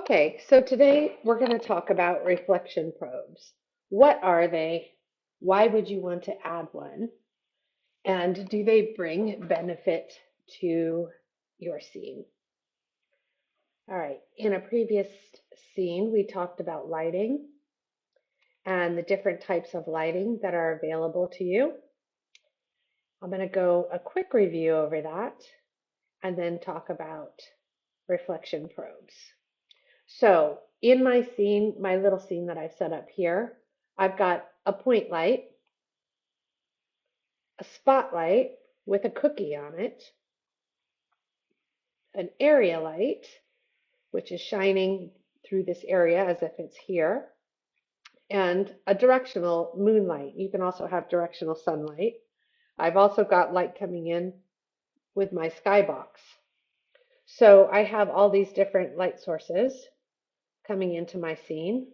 Okay, so today we're going to talk about reflection probes. What are they? Why would you want to add one? And do they bring benefit to your scene? All right, in a previous scene, we talked about lighting and the different types of lighting that are available to you. I'm going to go a quick review over that and then talk about reflection probes. So in my scene, my little scene that I've set up here, I've got a point light, a spotlight with a cookie on it, an area light, which is shining through this area as if it's here, and a directional moonlight. You can also have directional sunlight. I've also got light coming in with my skybox. So I have all these different light sources coming into my scene.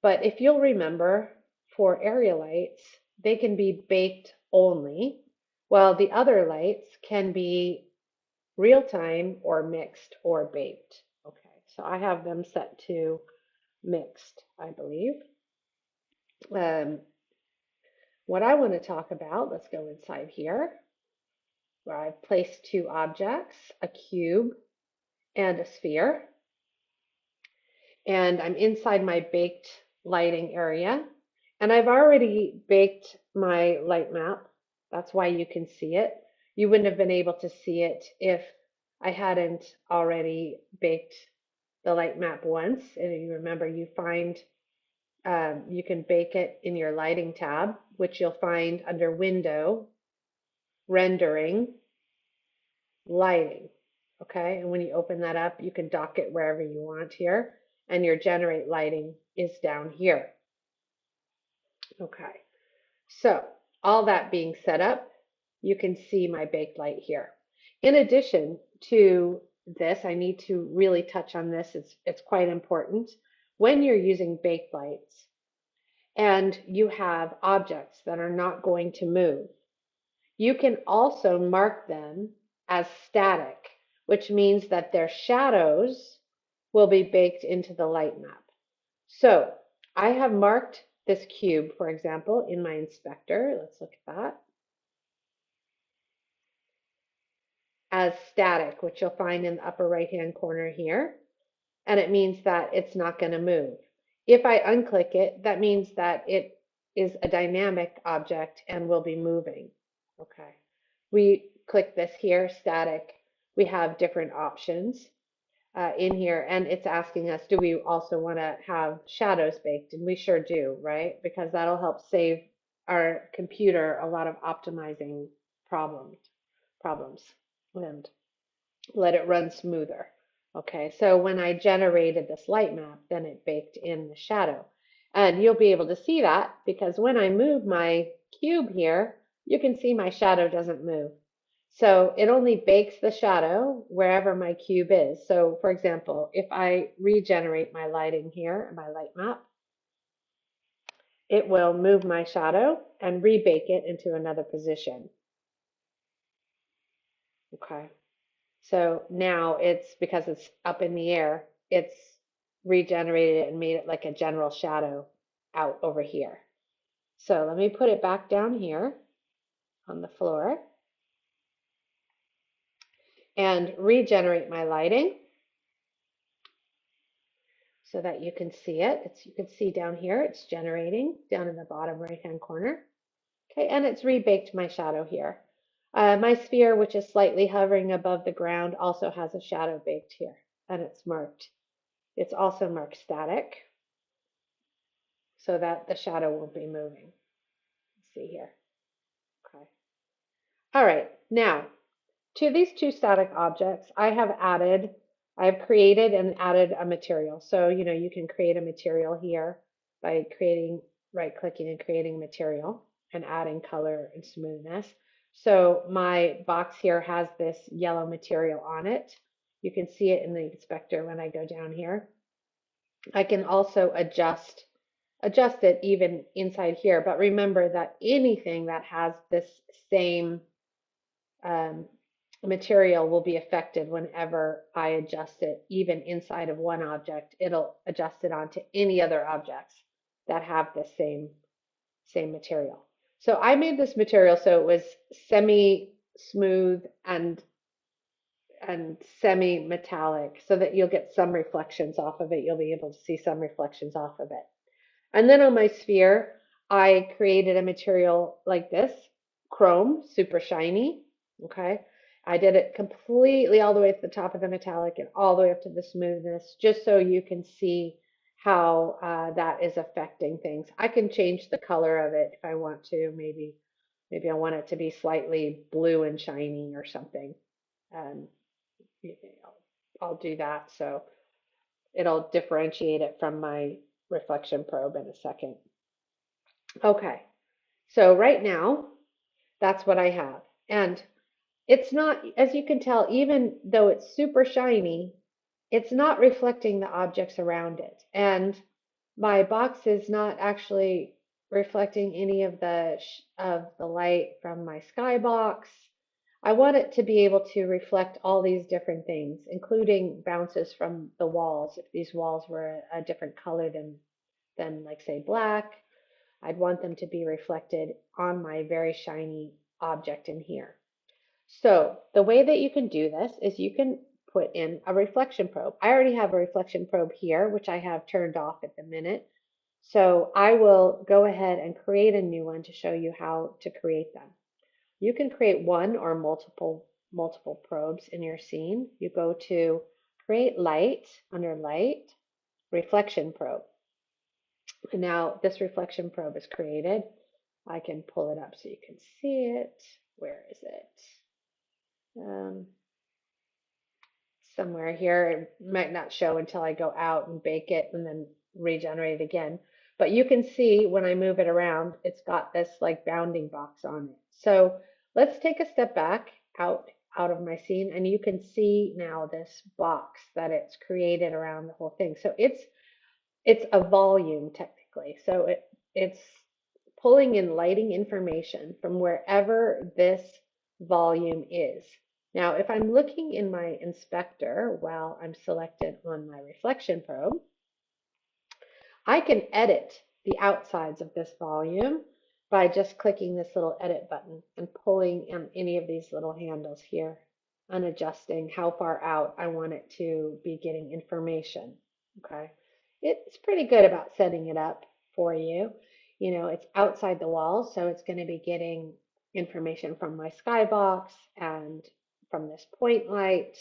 But if you'll remember, for area lights, they can be baked only, while the other lights can be real time or mixed or baked. Okay, so I have them set to mixed, I believe. Um, what I want to talk about, let's go inside here, where I've placed two objects, a cube and a sphere. And I'm inside my baked lighting area. And I've already baked my light map. That's why you can see it. You wouldn't have been able to see it if I hadn't already baked the light map once. And you remember, you can bake it in your lighting tab, which you'll find under Window, Rendering, Lighting. Okay, and when you open that up, you can dock it wherever you want here, and your generate lighting is down here. Okay, so all that being set up, you can see my baked light here. In addition to this, I need to really touch on this. It's quite important. When you're using baked lights and you have objects that are not going to move, you can also mark them as static, which means that their shadows will be baked into the light map. So I have marked this cube, for example, in my inspector. Let's look at that. As static, which you'll find in the upper right-hand corner here. And it means that it's not going to move. If I unclick it, that means that it is a dynamic object and will be moving. Okay. We click this here, static. We have different options in here, and it's asking us, do we also want to have shadows baked? And we sure do, right? Because that'll help save our computer a lot of optimizing problems and let it run smoother. Okay, so when I generated this light map, then it baked in the shadow. And you'll be able to see that because when I move my cube here, you can see my shadow doesn't move. So it only bakes the shadow wherever my cube is. So for example, if I regenerate my lighting here, my light map, it will move my shadow and rebake it into another position. Okay. So now it's because it's up in the air, it's regenerated it and made it like a general shadow out over here. So let me put it back down here on the floor and regenerate my lighting so that you can see it. You can see down here, it's generating down in the bottom right-hand corner. Okay, and it's rebaked my shadow here. My sphere, which is slightly hovering above the ground, also has a shadow baked here, and it's marked. It's also marked static so that the shadow won't be moving. Let's see here. Okay. All right, now to these two static objects, I've created and added a material. So, you can create a material here by right-clicking and creating material and adding color and smoothness. So my box here has this yellow material on it. You can see it in the inspector when I go down here. I can also adjust it even inside here, but remember that anything that has this same um, material will be affected whenever I adjust it, even inside of one object. It'll adjust it onto any other objects that have the same material. So I made this material so it was semi-smooth and semi-metallic so that you'll get some reflections off of it. You'll be able to see some reflections off of it. And then on my sphere, I created a material like this, chrome, super shiny. Okay. I did it completely all the way to the top of the metallic and all the way up to the smoothness, just so you can see how that is affecting things. I can change the color of it if I want to. Maybe I want it to be slightly blue and shiny or something. Um, I'll do that. So it'll differentiate it from my reflection probe in a second. Okay, so right now, that's what I have. And it's not, as you can tell, even though it's super shiny, it's not reflecting the objects around it. And my box is not actually reflecting any of the light from my skybox. I want it to be able to reflect all these different things, including bounces from the walls. If these walls were a different color than like say black, I'd want them to be reflected on my very shiny object in here. So the way that you can do this is you can put in a reflection probe. I already have a reflection probe here, which I have turned off at the minute. So I will go ahead and create a new one to show you how to create them. You can create one or multiple probes in your scene. You go to create light, under light, reflection probe. And now this reflection probe is created. I can pull it up so you can see it. Where is it? Somewhere here. It might not show until I go out and bake it and then regenerate it again. But you can see when I move it around, it's got this like bounding box on it. So let's take a step back out of my scene, and you can see now this box that it's created around the whole thing. So it's a volume technically. So it's pulling in lighting information from wherever this volume is. Now, if I'm looking in my inspector while I'm selected on my reflection probe, I can edit the outsides of this volume by just clicking this little edit button and pulling any of these little handles here and adjusting how far out I want it to be getting information. Okay. It's pretty good about setting it up for you. You know, it's outside the walls, so it's going to be getting information from my skybox and from this point light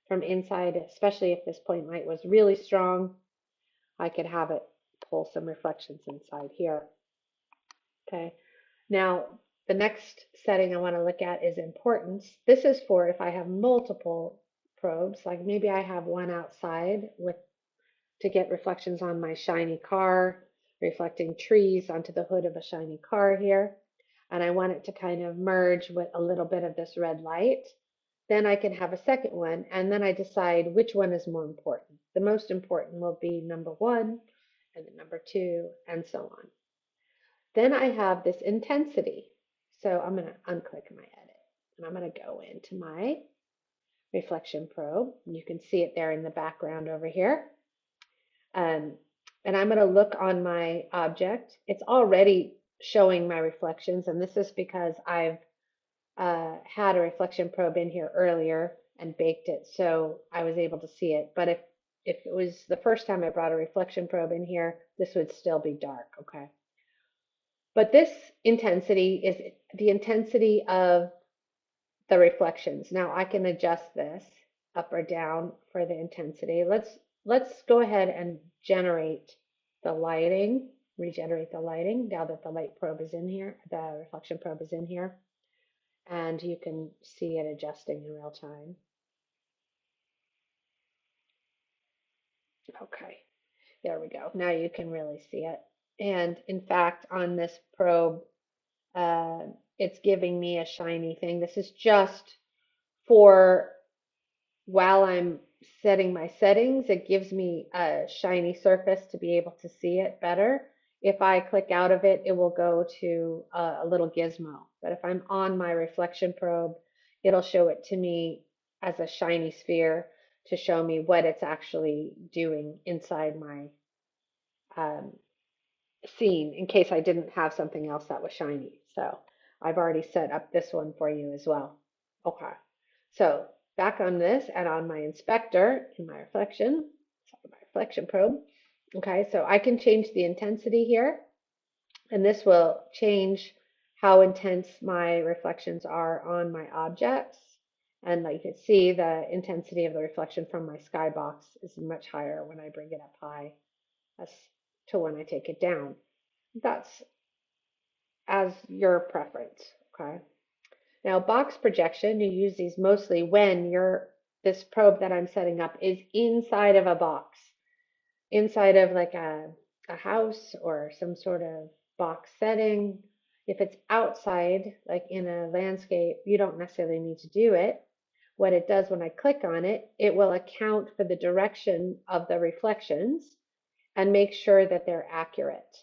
from inside, especially if this point light was really strong, I could have it pull some reflections inside here. Okay. Now, the next setting I want to look at is importance. This is for if I have multiple probes, like maybe I have one outside with to get reflections on my shiny car, reflecting trees onto the hood of a shiny car here. And I want it to kind of merge with a little bit of this red light. Then I can have a second one, and then I decide which one is more important. The most important will be number one, and then number two, and so on. Then I have this intensity. So I'm going to unclick my edit, and I'm going to go into my reflection probe. You can see it there in the background over here. And I'm going to look on my object. It's already showing my reflections, and this is because I've had a reflection probe in here earlier and baked it, so I was able to see it. But if it was the first time I brought a reflection probe in here, this would still be dark, okay? But this intensity is the intensity of the reflections. Now I can adjust this up or down for the intensity. Let's go ahead and generate the lighting, regenerate the lighting now that the light probe is in here, the reflection probe is in here, and you can see it adjusting in real time. Okay, there we go. Now you can really see it. And in fact, on this probe, uh, it's giving me a shiny thing. This is just for while I'm setting my settings, it gives me a shiny surface to be able to see it better. If I click out of it, it will go to a little gizmo. But if I'm on my reflection probe, it'll show it to me as a shiny sphere to show me what it's actually doing inside my um, scene in case I didn't have something else that was shiny. So I've already set up this one for you as well. Okay, so back on this and on my inspector in my reflection, sorry, my reflection probe. Okay, so I can change the intensity here, and this will change how intense my reflections are on my objects. And like you can see, the intensity of the reflection from my skybox is much higher when I bring it up high as to when I take it down. That's as your preference, okay? Now, box projection, you use these mostly when this probe that I'm setting up is inside of a box, inside of like a house or some sort of box setting. If it's outside, like in a landscape, you don't necessarily need to do it. What it does when I click on it, it will account for the direction of the reflections and make sure that they're accurate.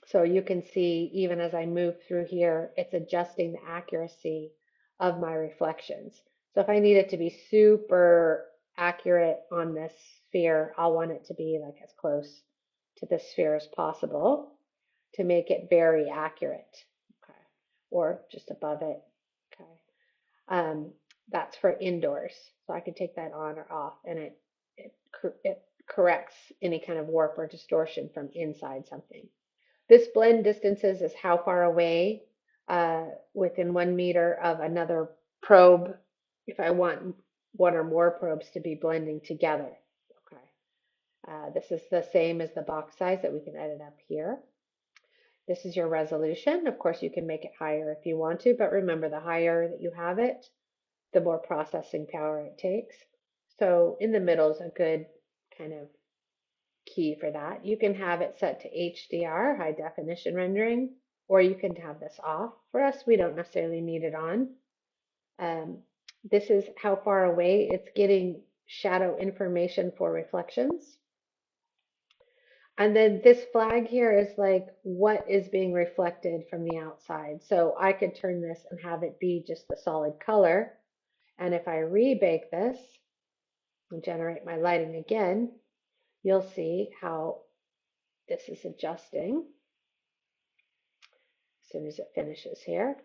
So you can see even as I move through here, it's adjusting the accuracy of my reflections. So if I need it to be super accurate on this sphere, I'll want it to be like as close to the sphere as possible to make it very accurate. Okay. Or just above it. Okay. Um, that's for indoors. So I can take that on or off and it corrects any kind of warp or distortion from inside something. This blend distances is how far away within 1 meter of another probe if I want one or more probes to be blending together. Okay. This is the same as the box size that we can edit up here. This is your resolution. Of course, you can make it higher if you want to, but remember, the higher that you have it, the more processing power it takes. So in the middle is a good kind of key for that. You can have it set to HDR, high definition rendering, or you can have this off. For us, we don't necessarily need it on. This is how far away it's getting shadow information for reflections. And then this flag here is like what is being reflected from the outside. So I could turn this and have it be just the solid color. And if I rebake this and generate my lighting again, you'll see how this is adjusting as soon as it finishes here.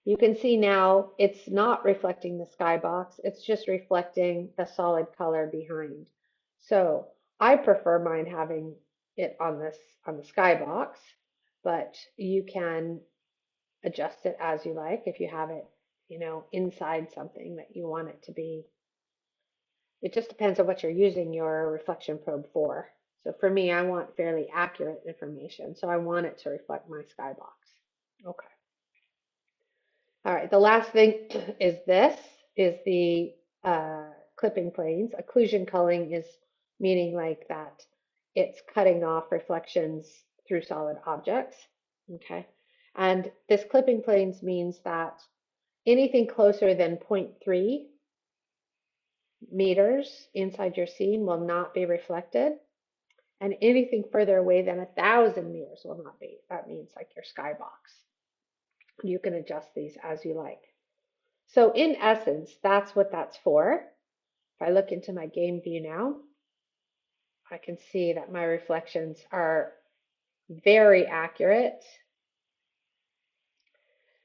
You can see now it's not reflecting the skybox, it's just reflecting the solid color behind. So I prefer mine having it on the skybox, but you can adjust it as you like if you have it, inside something that you want it to be. It just depends on what you're using your reflection probe for. So for me, I want fairly accurate information, so I want it to reflect my skybox. Okay. All right, the last thing is the clipping planes. Occlusion culling is meaning like that it's cutting off reflections through solid objects. Okay, and this clipping planes means that anything closer than 0.3 meters inside your scene will not be reflected, and anything further away than 1,000 meters will not be. That means like your skybox. You can adjust these as you like. So in essence, that's what that's for. If I look into my game view now, I can see that my reflections are very accurate.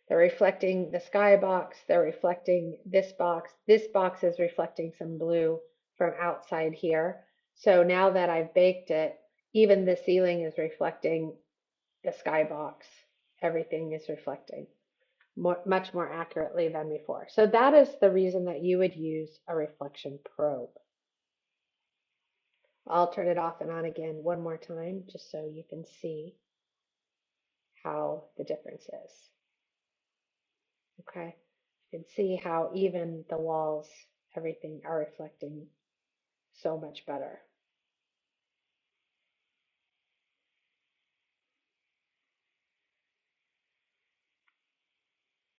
They're reflecting the skybox, they're reflecting this box. This box is reflecting some blue from outside here. So now that I've baked it, even the ceiling is reflecting the skybox. Everything is reflecting much more accurately than before. So that is the reason that you would use a reflection probe. I'll turn it off and on again one more time just so you can see how the difference is. Okay, you can see how even the walls, everything are reflecting so much better.